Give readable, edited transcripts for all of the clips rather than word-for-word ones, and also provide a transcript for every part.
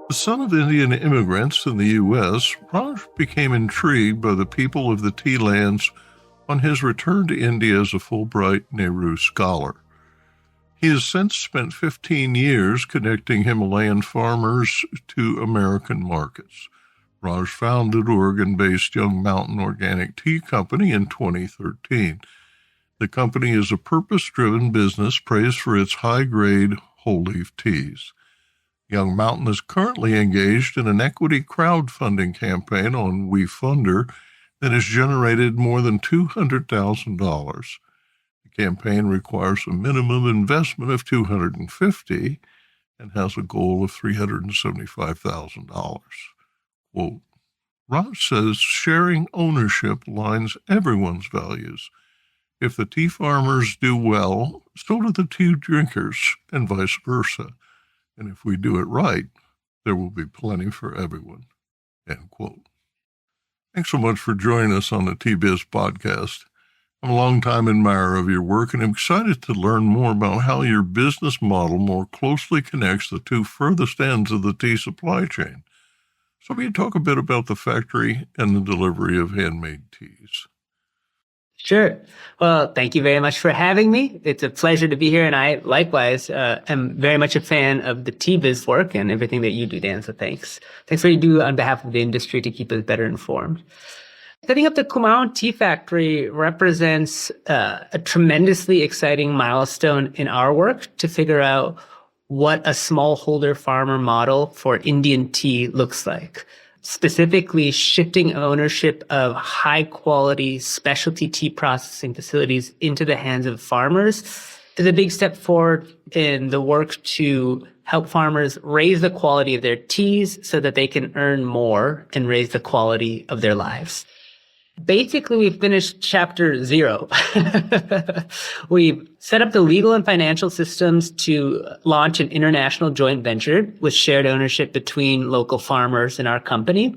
The son of Indian immigrants in the U.S., Raj became intrigued by the people of the tea lands on his return to India as a Fullbright-Nehru scholar. He has since spent 15 years connecting Himalayan farmers to American markets. Raj founded Oregon-based Young Mountain Organic Tea Company in 2013. The company is a purpose-driven business praised for its high-grade whole-leaf teas. Young Mountain is currently engaged in an equity crowdfunding campaign on WeFunder that has generated more than $200,000. The campaign requires a minimum investment of $250,000 and has a goal of $375,000. Quote, Raj says sharing ownership aligns everyone's values. If the tea farmers do well, so do the tea drinkers, and vice versa. And if we do it right, there will be plenty for everyone. End quote. Thanks so much for joining us on the Tea Biz podcast. I'm a longtime admirer of your work, and I'm excited to learn more about how your business model more closely connects the two furthest ends of the tea supply chain. So will you talk a bit about the factory and the delivery of handmade teas? Sure. Well, thank you very much for having me. It's a pleasure to be here, and I likewise am very much a fan of the Tea Biz work and everything that you do, Dan. So thanks. Thanks for what you do on behalf of the industry to keep us better informed. Setting up the Kumaon Tea Factory represents a tremendously exciting milestone in our work to figure out what a smallholder farmer model for Indian tea looks like. Specifically, shifting ownership of high-quality specialty tea processing facilities into the hands of farmers is a big step forward in the work to help farmers raise the quality of their teas so that they can earn more and raise the quality of their lives. Basically, we finished chapter 0. We set up the legal and financial systems to launch an international joint venture with shared ownership between local farmers and our company.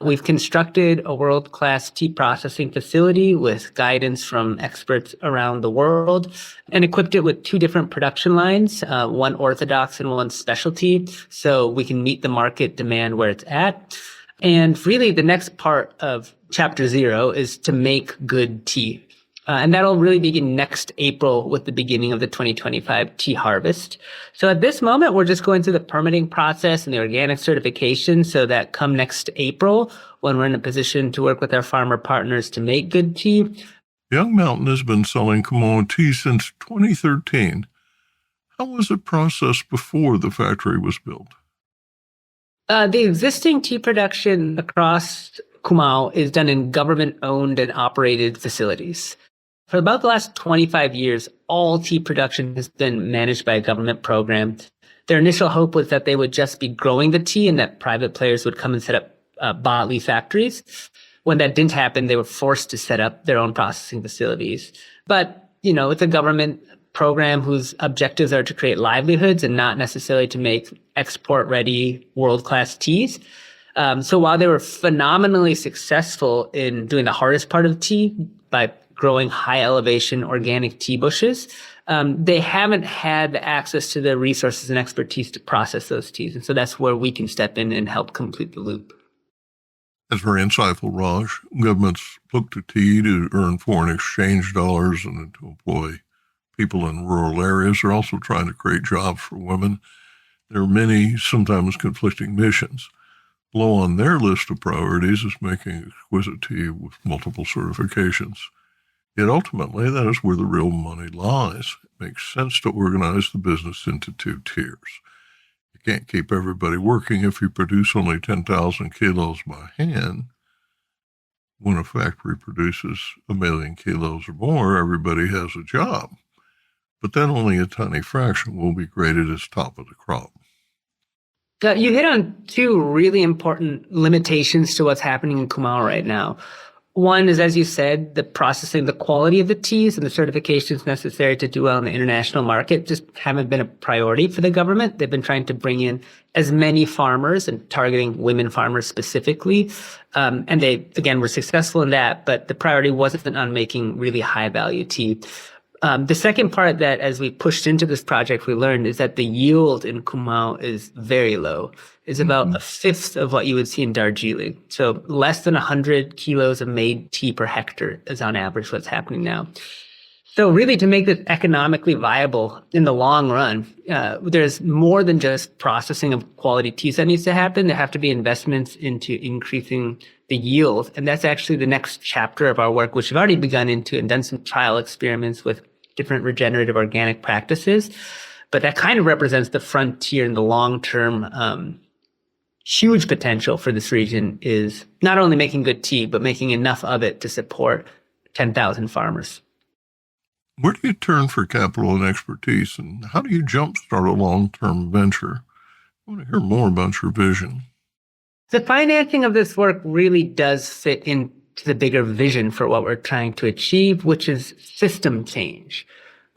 We've constructed a world-class tea processing facility with guidance from experts around the world and equipped it with 2 different production lines, one orthodox and one specialty, so we can meet the market demand where it's at. And really, the next part of chapter 0 is to make good tea. And that'll really begin next April with the beginning of the 2025 tea harvest. So at this moment, we're just going through the permitting process and the organic certification so that come next April, when we're in a position to work with our farmer partners to make good tea. Young Mountain has been selling Kumaon tea since 2013. How was it processed before the factory was built? The existing tea production across Kumaon is done in government-owned and operated facilities. For about the last 25 years, all tea production has been managed by a government program. Their initial hope was that they would just be growing the tea and that private players would come and set up Botley factories. When that didn't happen, they were forced to set up their own processing facilities. But, it's a government program whose objectives are to create livelihoods and not necessarily to make export-ready world-class teas. So while they were phenomenally successful in doing the hardest part of tea by growing high-elevation organic tea bushes, they haven't had the access to the resources and expertise to process those teas. And so that's where we can step in and help complete the loop. That's very insightful, Raj. Governments look to tea to earn foreign exchange dollars and to employ people in rural areas. Are also trying to create jobs for women. There are many, sometimes conflicting missions. Low on their list of priorities is making exquisite tea with multiple certifications. Yet ultimately, that is where the real money lies. It makes sense to organize the business into 2 tiers. You can't keep everybody working if you produce only 10,000 kilos by hand. When a factory produces 1 million kilos or more, everybody has a job. But then only a tiny fraction will be graded as top of the crop. You hit on 2 really important limitations to what's happening in Kumaon right now. One is, as you said, the processing, the quality of the teas and the certifications necessary to do well in the international market just haven't been a priority for the government. They've been trying to bring in as many farmers and targeting women farmers specifically. And they, again, were successful in that, but the priority wasn't on making really high value tea. The second part that as we pushed into this project, we learned is that the yield in Kumaon is very low. It's about a fifth of what you would see in Darjeeling. So less than 100 kilos of made tea per hectare is on average what's happening now. So really, to make this economically viable in the long run, there's more than just processing of quality teas that needs to happen. There have to be investments into increasing the yield. And that's actually the next chapter of our work, which we've already begun into and done some trial experiments with different regenerative organic practices. But that kind of represents the frontier in the long-term. Huge potential for this region is not only making good tea, but making enough of it to support 10,000 farmers. Where do you turn for capital and expertise, and how do you jumpstart a long-term venture? I want to hear more about your vision. The financing of this work really does fit into the bigger vision for what we're trying to achieve, which is system change.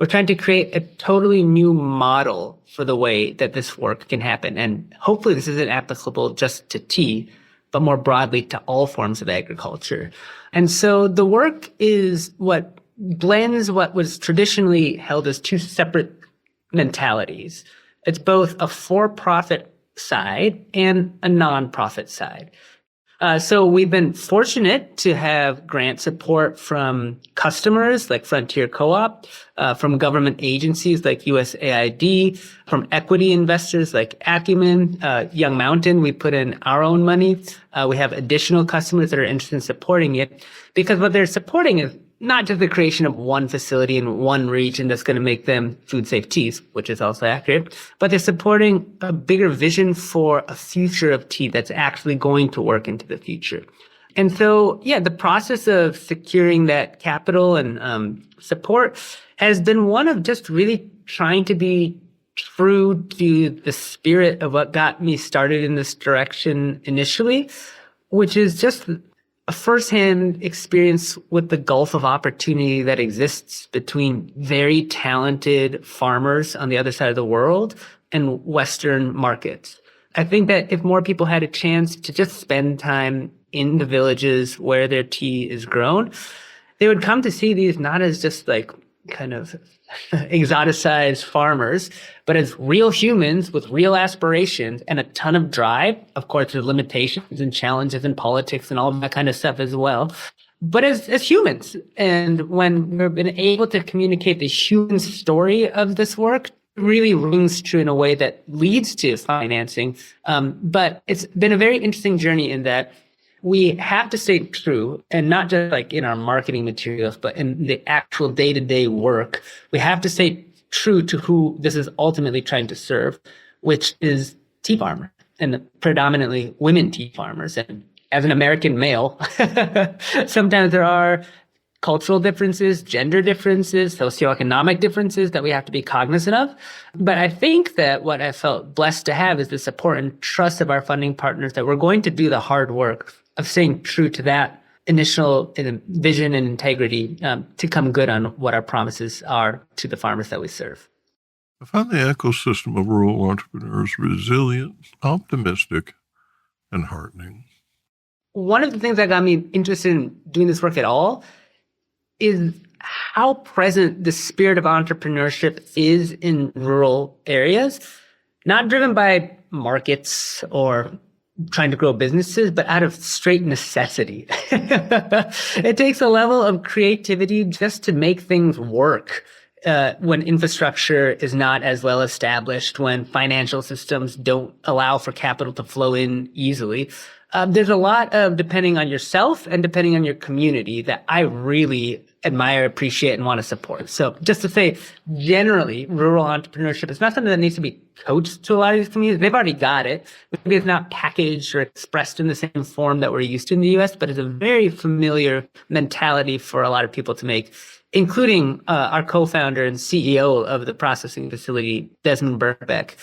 We're trying to create a totally new model for the way that this work can happen. And hopefully this isn't applicable just to tea, but more broadly to all forms of agriculture. And so the work is what blends what was traditionally held as two separate mentalities. It's both a for-profit side and a non-profit side. So we've been fortunate to have grant support from customers like Frontier Co-op, from government agencies like USAID, from equity investors like Acumen, Young Mountain. We put in our own money. We have additional customers that are interested in supporting it because what they're supporting is not just the creation of one facility in one region that's going to make them food-safe teas, which is also accurate, but they're supporting a bigger vision for a future of tea that's actually going to work into the future. And so, the process of securing that capital and support has been one of just really trying to be true to the spirit of what got me started in this direction initially, which is just a firsthand experience with the gulf of opportunity that exists between very talented farmers on the other side of the world and Western markets. I think that if more people had a chance to just spend time in the villages where their tea is grown, they would come to see these not as just like kind of exoticized farmers, but as real humans with real aspirations and a ton of drive. Of course, there's limitations and challenges in politics and all that kind of stuff as well. But as humans, and when we've been able to communicate the human story of this work, it really rings true in a way that leads to financing. But it's been a very interesting journey in that we have to stay true, and not just like in our marketing materials, but in the actual day-to-day work. We have to stay true to who this is ultimately trying to serve, which is tea farmers, and predominantly women tea farmers. And as an American male, sometimes there are cultural differences, gender differences, socioeconomic differences that we have to be cognizant of. But I think that what I felt blessed to have is the support and trust of our funding partners that we're going to do the hard work of staying true to that initial vision and integrity to come good on what our promises are to the farmers that we serve. I find the ecosystem of rural entrepreneurs resilient, optimistic, and heartening. One of the things that got me interested in doing this work at all is how present the spirit of entrepreneurship is in rural areas, not driven by markets or trying to grow businesses, but out of straight necessity. It takes a level of creativity just to make things work when infrastructure is not as well established, when financial systems don't allow for capital to flow in easily. There's a lot of depending on yourself and depending on your community that I really admire, appreciate, and want to support. So just to say, generally, rural entrepreneurship is not something that needs to be coached to a lot of these communities. They've already got it. Maybe it's not packaged or expressed in the same form that we're used to in the U.S., but it's a very familiar mentality for a lot of people to make, including our co-founder and CEO of the processing facility, Desmond Birkbeck.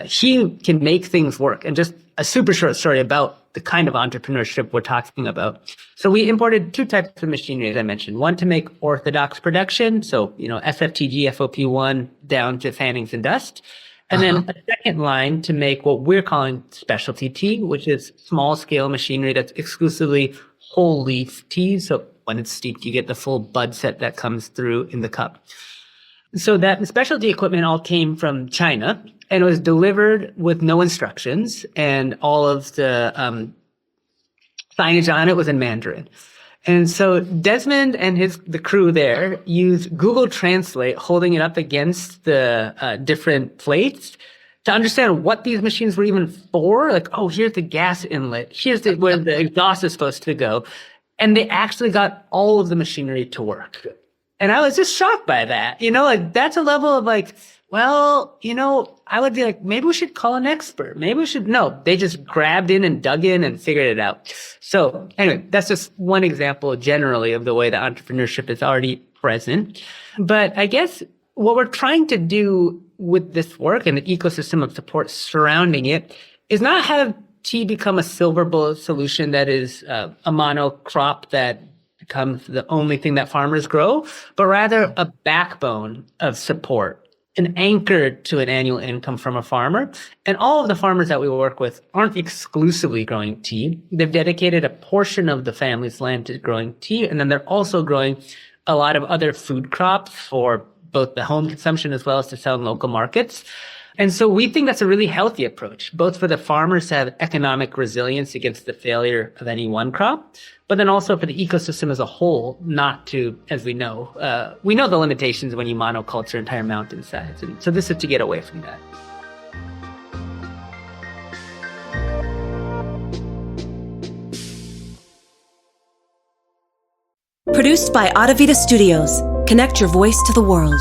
He can make things work. And just a super short story about the kind of entrepreneurship we're talking about. So we imported two types of machinery, as I mentioned. One to make orthodox production, so SFTG, FOP1 down to fannings and dust. And then a second line to make what we're calling specialty tea, which is small scale machinery that's exclusively whole leaf tea. So when it's steeped, you get the full bud set that comes through in the cup. So that specialty equipment all came from China and was delivered with no instructions, and all of the signage on it was in Mandarin. And so Desmond and the crew there used Google Translate, holding it up against the different plates to understand what these machines were even for. Like, oh, here's the gas inlet. Here's where the exhaust is supposed to go. And they actually got all of the machinery to work. And I was just shocked by that. Like, that's a level of like, well, I would be like, maybe we should call an expert. Maybe we should. No, they just grabbed in and dug in and figured it out. So anyway, that's just one example generally of the way that entrepreneurship is already present. But I guess what we're trying to do with this work and the ecosystem of support surrounding it is not have tea become a silver bullet solution that is a monocrop that becomes the only thing that farmers grow, but rather a backbone of support, an anchor to an annual income from a farmer. And all of the farmers that we work with aren't exclusively growing tea. They've dedicated a portion of the family's land to growing tea, and then they're also growing a lot of other food crops for both the home consumption as well as to sell in local markets. And so we think that's a really healthy approach, both for the farmers to have economic resilience against the failure of any one crop, but then also for the ecosystem as a whole, not to, as we know the limitations when you monoculture entire mountainsides. And so this is to get away from that. Produced by Adavita Studios. Connect your voice to the world.